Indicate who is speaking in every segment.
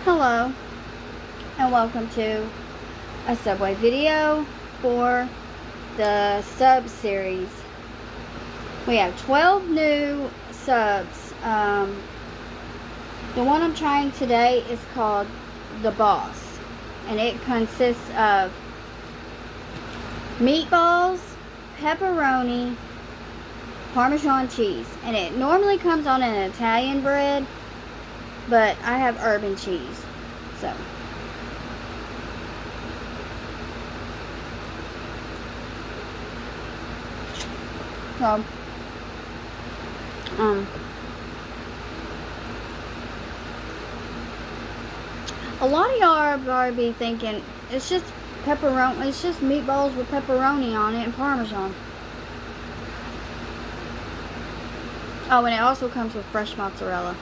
Speaker 1: Hello and welcome to a Subway video for the sub series. We have 12 new subs. The one I'm trying today is called The Boss, and it consists of meatballs, pepperoni, Parmesan cheese, and it normally comes on an Italian bread, but I have urban cheese, so a lot of y'all are probably be thinking it's just pepperoni, it's just meatballs with pepperoni on it and Parmesan. Oh, and it also comes with fresh mozzarella.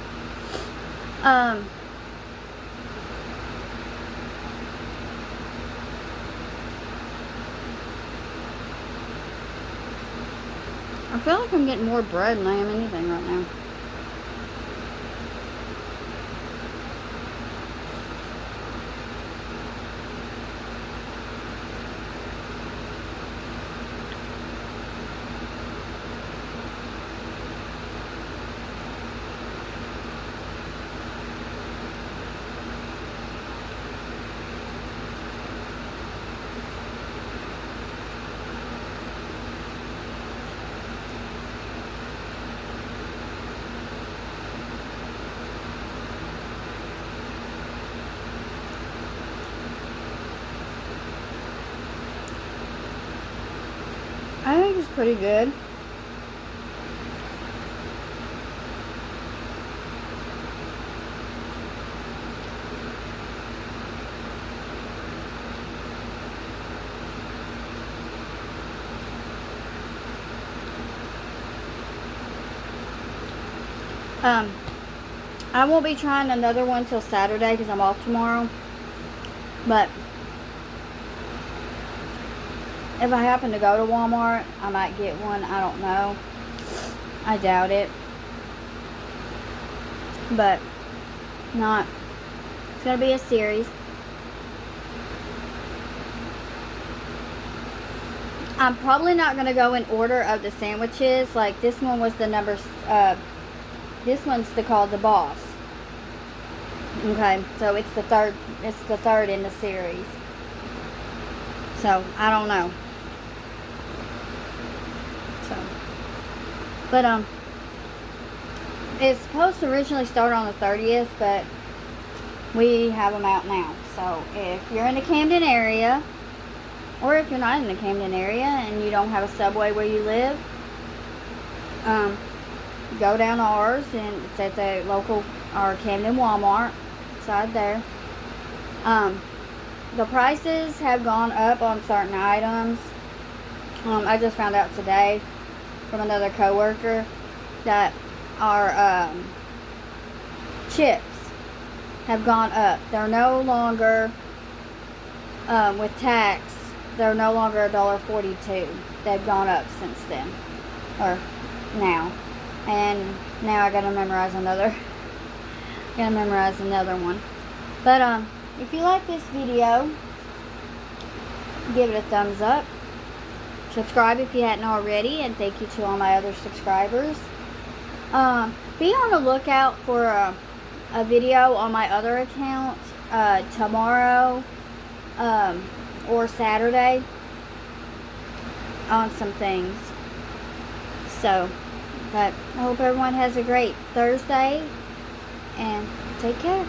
Speaker 1: I feel like I'm getting more bread than I am anything right now. I think it's pretty good. I won't be trying another one till Saturday because I'm off tomorrow. But if I happen to go to Walmart, I might get one. I don't know. I doubt it. But not. It's going to be a series. I'm probably not going to go in order of the sandwiches. Like this one was the number, this one's called The Boss. Okay, so it's the third in the series. So, I don't know. So, but, it's supposed to originally start on the 30th, but we have them out now. So, if you're in the Camden area, or if you're not in the Camden area and you don't have a Subway where you live, go down to ours, and it's at the local, our Camden Walmart, side there. The prices have gone up on certain items. I just found out today from another coworker that our chips have gone up. They're no longer, with tax, they're no longer $1.42. They've gone up since then, or now. And now I gotta memorize another one. But if you like this video, give it a thumbs up. Subscribe if you hadn't already, and thank you to all my other subscribers. Be on the lookout for a video on my other account tomorrow or Saturday on some things. So, but I hope everyone has a great Thursday, and take care.